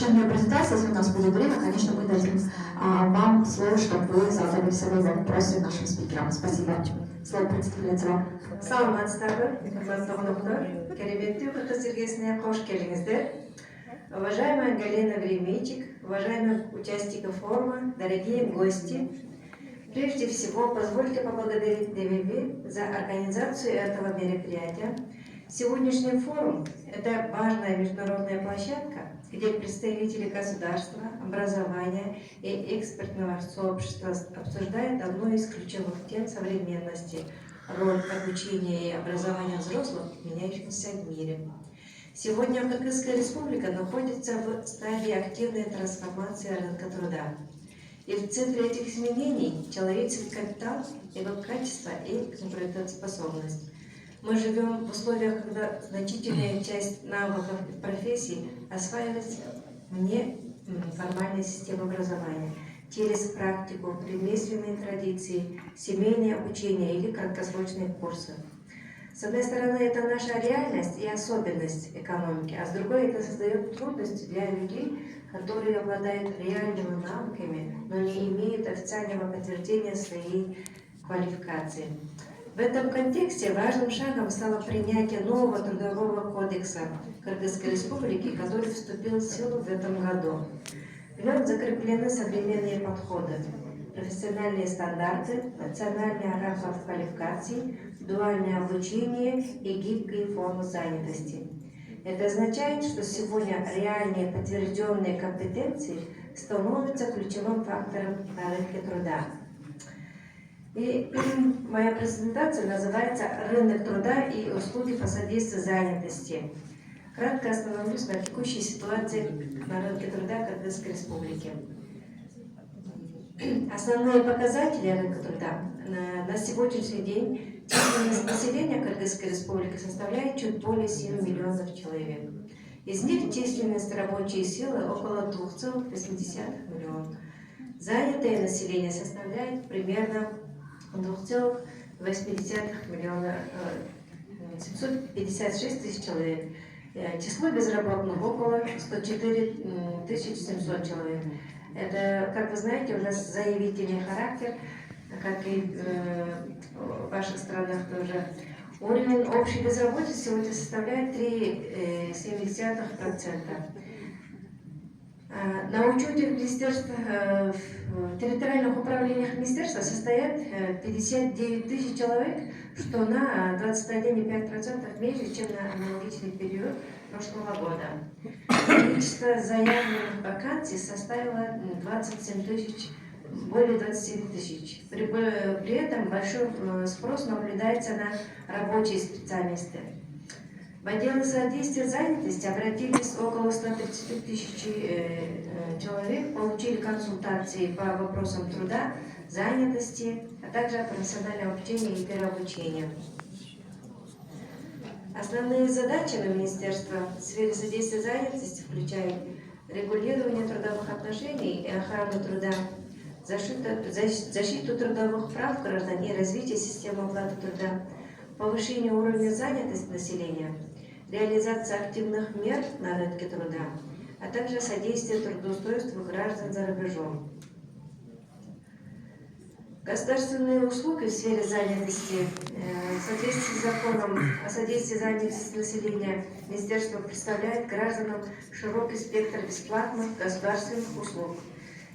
завершению презентации, если у нас будет время, конечно, мы дадим вам слово, чтобы вы задали свои вопросы нашим спикерам. Спасибо. Слово представляется вам. Саламатсыздарбы, урматтуу коноктор, кереметтүү кыргыз сергесине кош келиңиздер. Уважаемая Галина Времичек, уважаемые участники форума, дорогие гости, прежде всего позвольте поблагодарить ДВВ за организацию этого мероприятия. Сегодняшний форум – это важная международная площадка, где представители государства, образования и экспертного сообщества обсуждают одну из ключевых тем современности – роль обучения и образования взрослых в меняющемся мире. Сегодня Кыргызская республика находится в стадии активной трансформации рынка труда. И в центре этих изменений человеческий капитал, его качество и конкурентоспособность. Мы живем в условиях, когда значительная часть навыков и профессий осваивается вне формальной системы образования, через практику, ремесленные традиции, семейное обучение или краткосрочные курсы. С одной стороны, это наша реальность и особенность экономики, а с другой, это создает трудности для людей, которые обладают реальными навыками, но не имеют официального подтверждения своей квалификации. В этом контексте важным шагом стало принятие нового трудового кодекса Кыргызской республики, который вступил в силу в этом году. В нем закреплены современные подходы, профессиональные стандарты, национальная рамка квалификаций, дуальное обучение и гибкие формы занятости. Это означает, что сегодня реальные подтвержденные компетенции становятся ключевым фактором на рынке труда. И моя презентация называется «Рынок труда и услуги по содействию занятости». Кратко остановлюсь на текущей ситуации на рынке труда Кыргызской республики. Основные показатели рынка труда. На сегодняшний день численность населения Кыргызской республики составляет чуть более 7 миллионов человек. Из них численность рабочей силы около 2,8 миллионов. Занятое население составляет примерно 2,8 миллиона, 756 тысяч человек. Число безработных около 104 700 человек. Это, как вы знаете, у нас заявительный характер, как и в ваших странах тоже. Уровень общей безработицы сегодня составляет 3,7%. На учете в территориальных управлениях министерства состоят 59 тысяч человек, что на 21,5% меньше, чем на аналогичный период прошлого года. Количество заявленных вакансий составило 27 тысяч, более 27 тысяч. При этом большой спрос наблюдается на рабочие специалисты. В отделы содействия занятости обратились около 130 тысяч человек, получили консультации по вопросам труда, занятости, а также профессионального обучения и переобучения. Основные задачи на министерство в сфере содействия занятости включают регулирование трудовых отношений и охрану труда, защиту трудовых прав граждан и развитие системы оплаты труда, повышение уровня занятости населения, реализация активных мер на рынке труда, а также содействие трудоустройству граждан за рубежом. Государственные услуги в сфере занятости в соответствии с законом о содействии занятости населения министерство представляет гражданам широкий спектр бесплатных государственных услуг.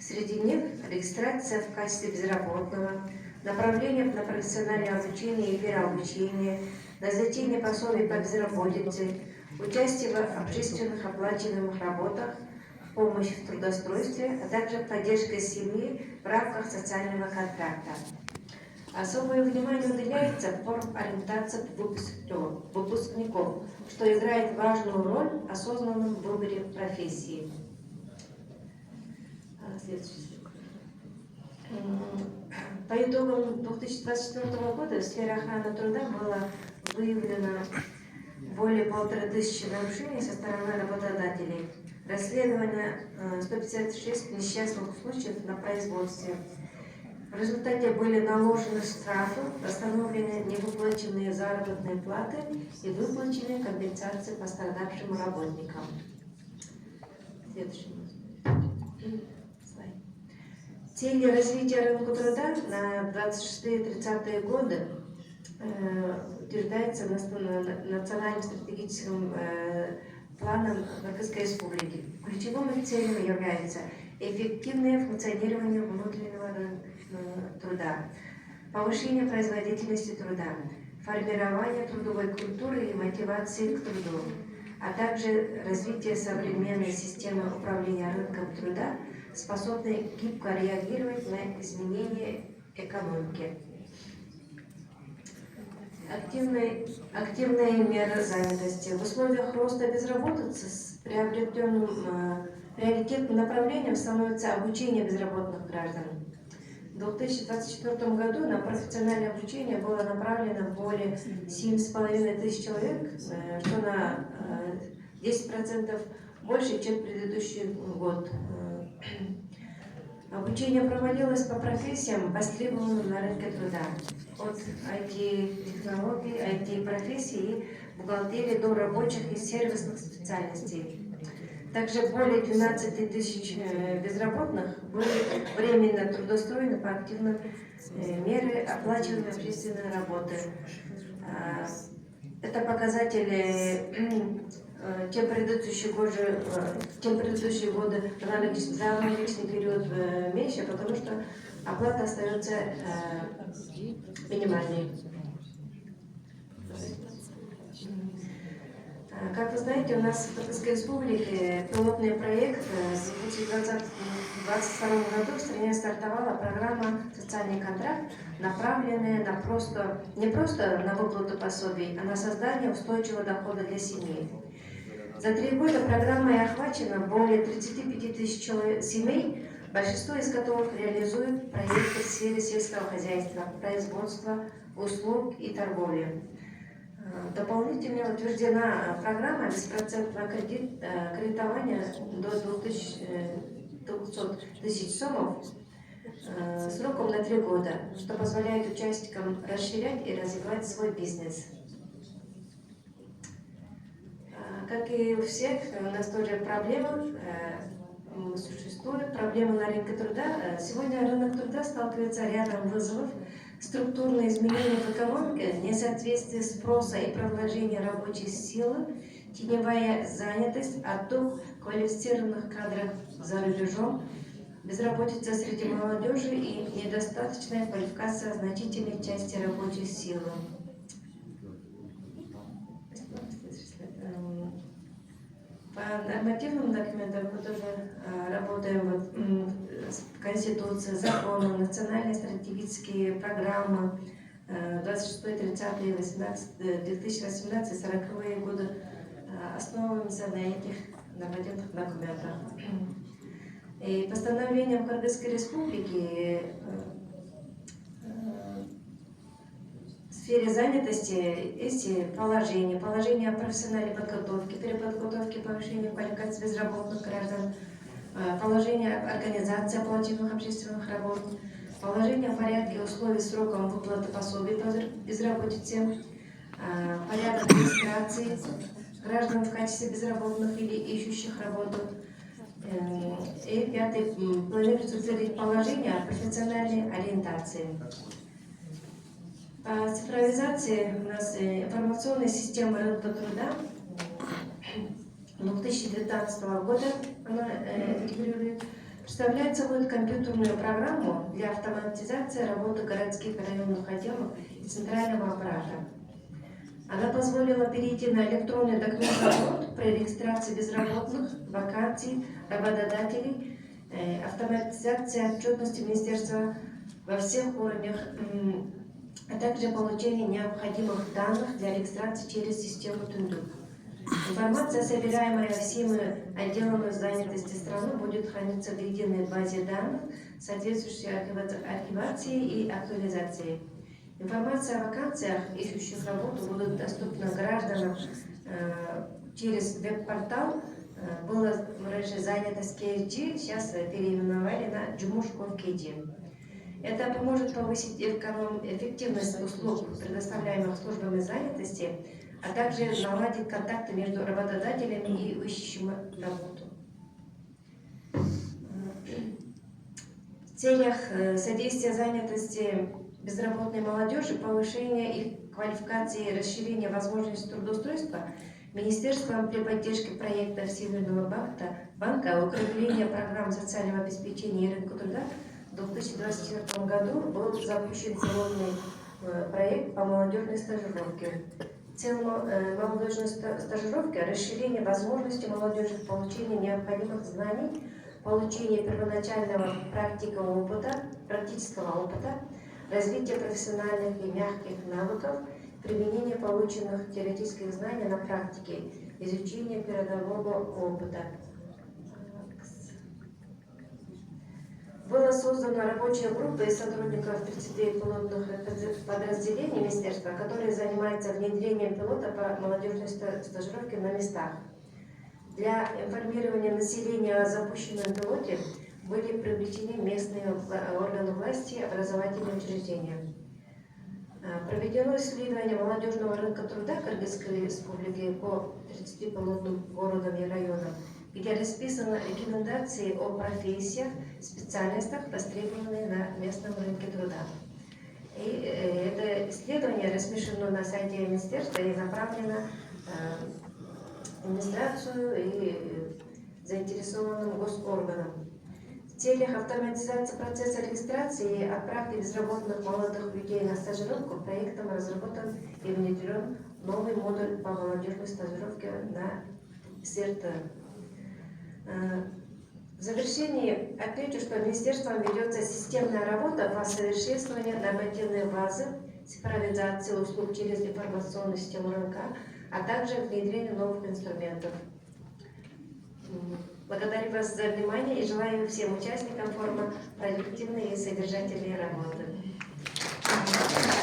Среди них регистрация в качестве безработного, направление на профессиональное обучение и переобучение, назначение пособий по безработице, участие в общественных оплачиваемых работах, помощь в трудоустройстве, а также поддержка семьи в рамках социального контракта. Особое внимание уделяется форм ориентации выпускников, что играет важную роль в осознанном выборе профессии. По итогам 2024 года в сфере охраны труда было выявлено более 1500 нарушений со стороны работодателей. Расследование 156 несчастных случаев на производстве. В результате были наложены штрафы, восстановлены невыплаченные заработные платы и выплачены компенсации пострадавшим работникам. Следующий слайд. Цели развития рынка труда на 26-30-е годы утверждается национальным стратегическим планом Кыргызской Республики. Ключевыми целями являются эффективное функционирование внутреннего рынка труда, повышение производительности труда, формирование трудовой культуры и мотивации к труду, а также развитие современной системы управления рынком труда, способной гибко реагировать на изменения экономики. Активные меры занятости. В условиях роста безработицы с приоритетным направлением становится обучение безработных граждан. В 2024 году на профессиональное обучение было направлено более 7,5 тысяч человек, что на 10% больше, чем предыдущий год. Обучение проводилось по профессиям, востребованным на рынке труда. От IT-технологий, IT-профессий и бухгалтерии до рабочих и сервисных специальностей. Также более 12 тысяч безработных были временно трудоустроены по активным мере оплачиваемой общественной работы. Это показатели тем предыдущие годы за аналогичный период меньше, потому что оплата остается минимальной. Как вы знаете, у нас в Кыргызской Республике пилотный проект в 2022 году в стране стартовала программа «Социальный контракт», направленная не просто на выплату пособий, а на создание устойчивого дохода для семей. За 3 года программой охвачено более 35 тысяч семей, большинство из которых реализует проекты в сфере сельского хозяйства, производства, услуг и торговли. Дополнительно утверждена программа беспроцентного кредитования до 200 тысяч сомов сроком на 3 года, что позволяет участникам расширять и развивать свой бизнес. Как и у всех, у нас тоже проблемы существуют, проблемы на рынке труда. Сегодня рынок труда сталкивается с рядом вызовов. Структурные изменения в экономике, несоответствие спроса и предложения рабочей силы, теневая занятость, отток квалифицированных кадров за рубежом, безработица среди молодежи и недостаточная квалификация значительной части рабочей силы. По нормативным документам мы тоже работаем с Конституцией, законом, национальные стратегические программы 26-30-е, 2018 40-е годы, основываемся на этих нормативных документах. И постановлением Кыргызской Республики в сфере занятости эти положения о профессиональной подготовке, переподготовке, повышении квалификации безработных граждан, положение о организации оплачиваемых общественных работ, положение о порядке и условий сроком выплаты пособий по безработице, порядок регистрации граждан в качестве безработных или ищущих работу. И 5. Планируется утвердить положение о профессиональной ориентации. По цифровизации у нас информационная система рынка труда 2019 года она интегрирует, представляет собой компьютерную программу для автоматизации работы городских и районных отделов и центрального аппарата. Она позволила перейти на электронный документ при регистрации безработных, вакансий, работодателей, автоматизация отчетности министерства во всех уровнях, а также получение необходимых данных для регистрации через систему Тундук. Информация, собираемая всеми отделами занятости страны, будет храниться в единой базе данных, соответствующей архивации и актуализации. Информация о вакансиях, ищущих работу, будет доступна гражданам через веб-портал. Было раньше занятость KG, сейчас переименовали на Джумушков KG. Это поможет повысить эффективность услуг, предоставляемых службами занятости, а также наладить контакты между работодателями и ищущими работу. целях содействия занятости безработной молодежи, повышения их квалификации и расширения возможностей трудоустройства Министерством при поддержке проекта Всемирного банка укрепления программ социального обеспечения и рынка труда в 2024 году был запущен пилотный проект по молодежной стажировке. Цель молодежной стажировки – расширение возможностей молодежи в получении необходимых знаний, получение первоначального практического опыта, развитие профессиональных и мягких навыков, применение полученных теоретических знаний на практике, изучение передового опыта. Была создана рабочая группа из сотрудников 30 пилотных подразделений министерства, которые занимаются внедрением пилота по молодежной стажировке на местах. Для информирования населения о запущенном пилоте были привлечены местные органы власти и образовательные учреждения. Проведено исследование молодежного рынка труда Кыргызской республики по 30 пилотным городам и районам, где расписаны рекомендации о профессиях, специальностях, востребованных на местном рынке труда. И это исследование размещено на сайте министерства и направлено в администрацию и заинтересованным госорганам. В целях автоматизации процесса регистрации и отправки безработных молодых людей на стажировку проектом разработан и внедрен новый модуль по молодежной стажировке на СРТ. В завершении отмечу, что Министерством ведется системная работа по совершенствованию нормативной базы, цифровизации услуг через информационную систему рынка, а также внедрению новых инструментов. Благодарю вас за внимание и желаю всем участникам форума продуктивной и содержательной работы.